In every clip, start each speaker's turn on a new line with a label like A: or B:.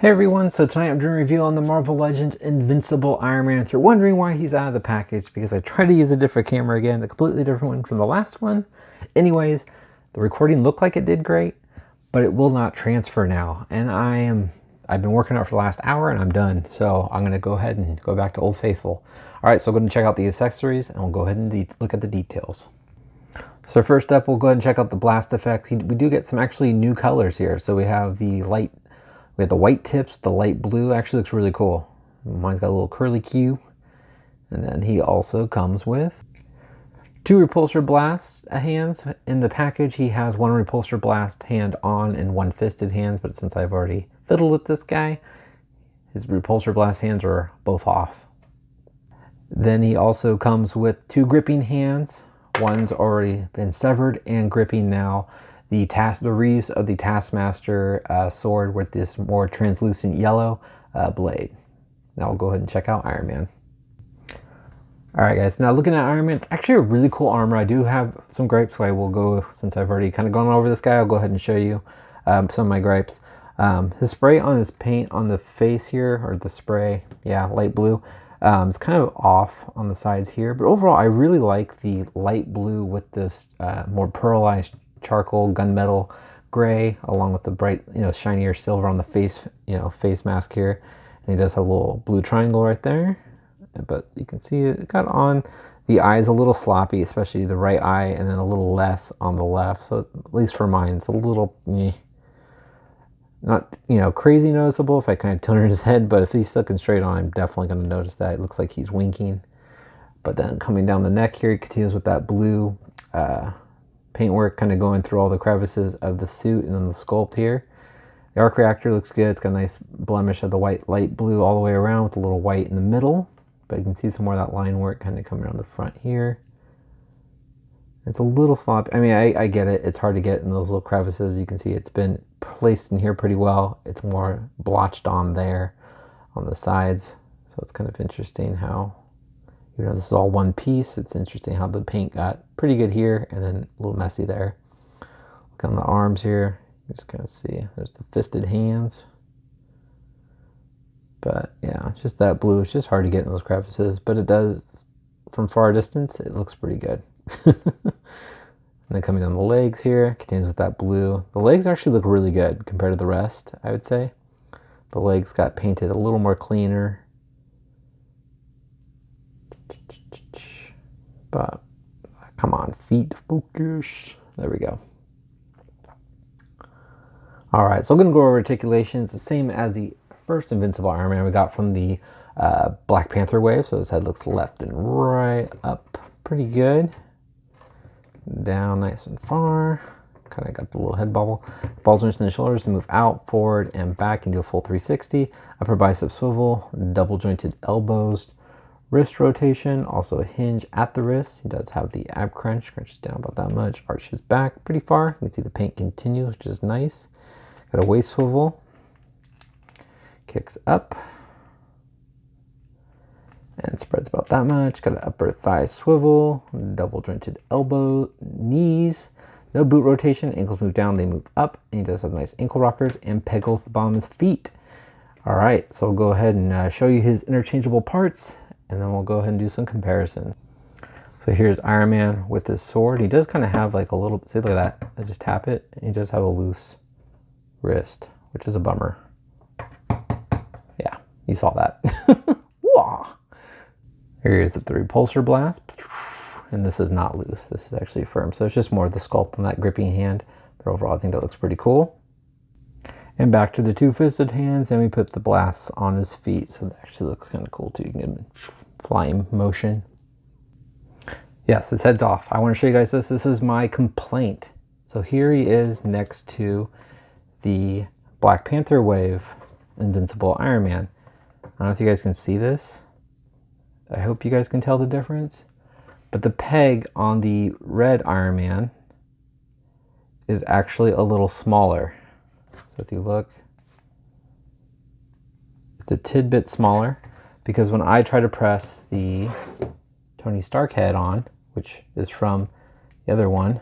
A: Hey everyone, so tonight I'm doing a review on the Marvel Legends Invincible Iron Man. If you're wondering why he's out of the package, because I tried to use a different camera again, a completely different one from the last one. Anyways, the recording looked like it did great, but it will not transfer now. And I've been working out for the last hour and I'm done. So I'm gonna go ahead and go back to Old Faithful. All right, so I'm gonna check out the accessories and we'll go ahead and look at the details. So first up, we'll go ahead and check out the blast effects. We do get some actually new colors here. So we have the white tips, the light blue actually looks really cool. Mine's got a little curly Q. And then he also comes with 2 repulsor blast hands. In the package, he has 1 repulsor blast hand on and 1 fisted hands, but since I've already fiddled with this guy, his repulsor blast hands are both off. Then he also comes with 2 gripping hands. One's already been severed and gripping now the wreaths of the Taskmaster sword with this more translucent yellow blade. Now we'll go ahead and check out Iron Man. Alright guys, now looking at Iron Man, it's actually a really cool armor. I do have some gripes, so I will go, since I've already kind of gone over this guy, I'll go ahead and show you some of my gripes. His spray on his paint on the face here, or the spray, yeah, light blue, it's kind of off on the sides here, but overall I really like the light blue with this more pearlized charcoal gunmetal gray, along with the bright, shinier silver on the face, face mask here. And he does have a little blue triangle right there, but you can see it got on the eyes a little sloppy, especially the right eye, and then a little less on the left. So at least for mine, it's a little not crazy noticeable if I kind of turn his head, but if he's looking straight on, I'm definitely going to notice that. It looks like he's winking. But then coming down the neck here, he continues with that blue paintwork kind of going through all the crevices of the suit and then the sculpt here. The arc reactor looks good. It's got a nice blemish of the white light blue all the way around with a little white in the middle, but you can see some more of that line work kind of coming around the front here. It's a little sloppy. I mean, I get it. It's hard to get in those little crevices. You can see it's been placed in here pretty well. It's more blotched on there on the sides. So it's kind of interesting how, this is all one piece. It's interesting how the paint got pretty good here and then a little messy there. Look on the arms here. You just kind of see there's the fisted hands. But yeah, just that blue. It's just hard to get in those crevices, but it does, from far distance, it looks pretty good. And then coming down the legs here, continues with that blue. The legs actually look really good compared to the rest, I would say. The legs got painted a little more cleaner. But come on, feet, focus. There we go. All right, so I'm going to go over articulations, the same as the first Invincible Iron Man we got from the Black Panther wave. So his head looks left and right, up pretty good. Down nice and far. Kind of got the little head bubble. Ball joints in the shoulders to move out, forward, and back and do a full 360. Upper bicep swivel, double jointed elbows. Wrist rotation, also a hinge at the wrist. He does have the ab crunch, crunches down about that much, arches back pretty far. You can see the paint continues, which is nice. Got a waist swivel, kicks up, and spreads about that much. Got an upper thigh swivel, double jointed elbow, knees, no boot rotation, ankles move down, they move up, and he does have nice ankle rockers and pegals the bottom of his feet. All right, so I'll go ahead and show you his interchangeable parts, and then we'll go ahead and do some comparison. So here's Iron Man with his sword. He does kind of have like a little, see, look at that. I just tap it, and he does have a loose wrist, which is a bummer. Yeah, you saw that. Here is the repulsor blast. And this is not loose. This is actually firm. So it's just more of the sculpt on that gripping hand. But overall, I think that looks pretty cool. And back to the 2 fisted hands, and we put the blasts on his feet. So that actually looks kind of cool too. You can get him in flying motion. Yes, his head's off. I want to show you guys this. This is my complaint. So here he is next to the Black Panther wave Invincible Iron Man. I don't know if you guys can see this. I hope you guys can tell the difference. But the peg on the red Iron Man is actually a little smaller. So if you look, it's a tidbit smaller, because when I try to press the Tony Stark head on, which is from the other one,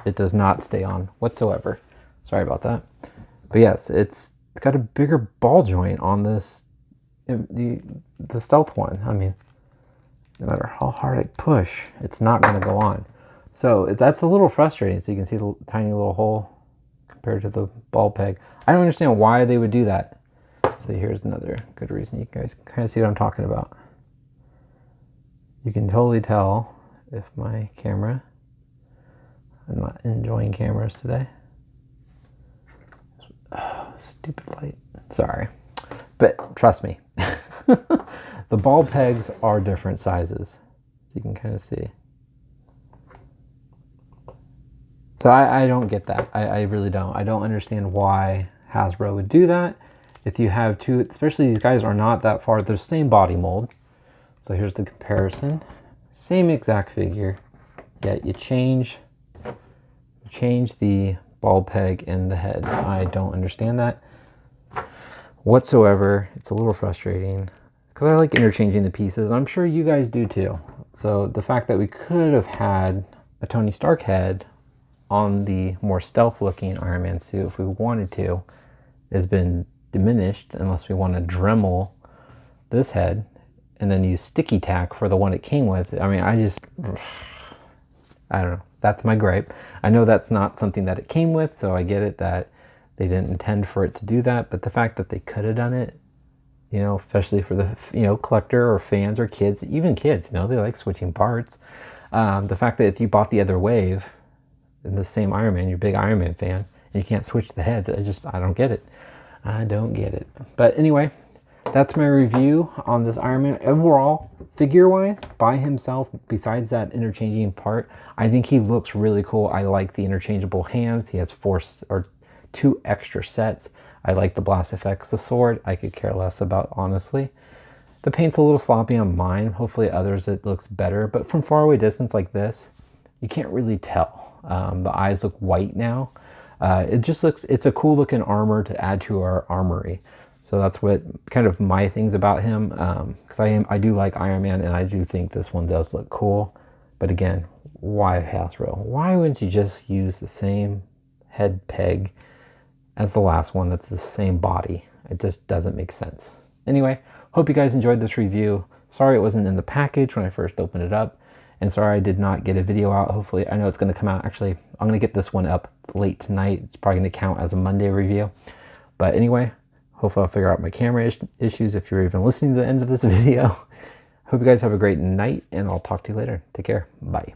A: it does not stay on whatsoever. Sorry about that. But yes, it's it's got a bigger ball joint on this, the stealth one. I mean, no matter how hard I push, it's not going to go on. So that's a little frustrating. So you can see the tiny little hole compared to the ball peg. I don't understand why they would do that. So here's another good reason. You guys can kind of see what I'm talking about. You can totally tell if my camera, I'm not enjoying cameras today. Oh, stupid light. Sorry. But trust me, the ball pegs are different sizes. So you can kind of see. So I don't get that. I really don't. I don't understand why Hasbro would do that. If you have two, especially these guys are not that far, they're the same body mold. So here's the comparison. Same exact figure, yet you change the ball peg and the head. I don't understand that whatsoever. It's a little frustrating because I like interchanging the pieces. I'm sure you guys do too. So the fact that we could have had a Tony Stark head on the more stealth looking Iron Man suit if we wanted to has been diminished unless we want to Dremel this head and then use sticky tack for the one it came with. I mean, I don't know. That's my gripe. I know that's not something that it came with, so I get it that they didn't intend for it to do that, but the fact that they could have done it, you know, especially for the, you know, collector or fans or kids, even kids, you know, they like switching parts. The fact that if you bought the other wave in the same Iron Man, you're a big Iron Man fan, and you can't switch the heads, I don't get it. I don't get it. But anyway, that's my review on this Iron Man. Overall, figure-wise, by himself, besides that interchanging part, I think he looks really cool. I like the interchangeable hands. He has 2 extra sets. I like the blast effects. The sword, I could care less about, honestly. The paint's a little sloppy on mine. Hopefully others it looks better. But from far away distance like this, you can't really tell. The eyes look white now. It just looks, it's a cool looking armor to add to our armory. So that's what kind of my things about him, because I do like Iron Man, and I do think this one does look cool. But again, why Hasbro? Why wouldn't you just use the same head peg as the last one that's the same body? It just doesn't make sense. Anyway, hope you guys enjoyed this review. Sorry it wasn't in the package when I first opened it up, and sorry I did not get a video out. Hopefully, I know it's going to come out. Actually, I'm going to get this one up late tonight. It's probably going to count as a Monday review. But anyway, hopefully I'll figure out my camera issues if you're even listening to the end of this video. Hope you guys have a great night, and I'll talk to you later. Take care. Bye.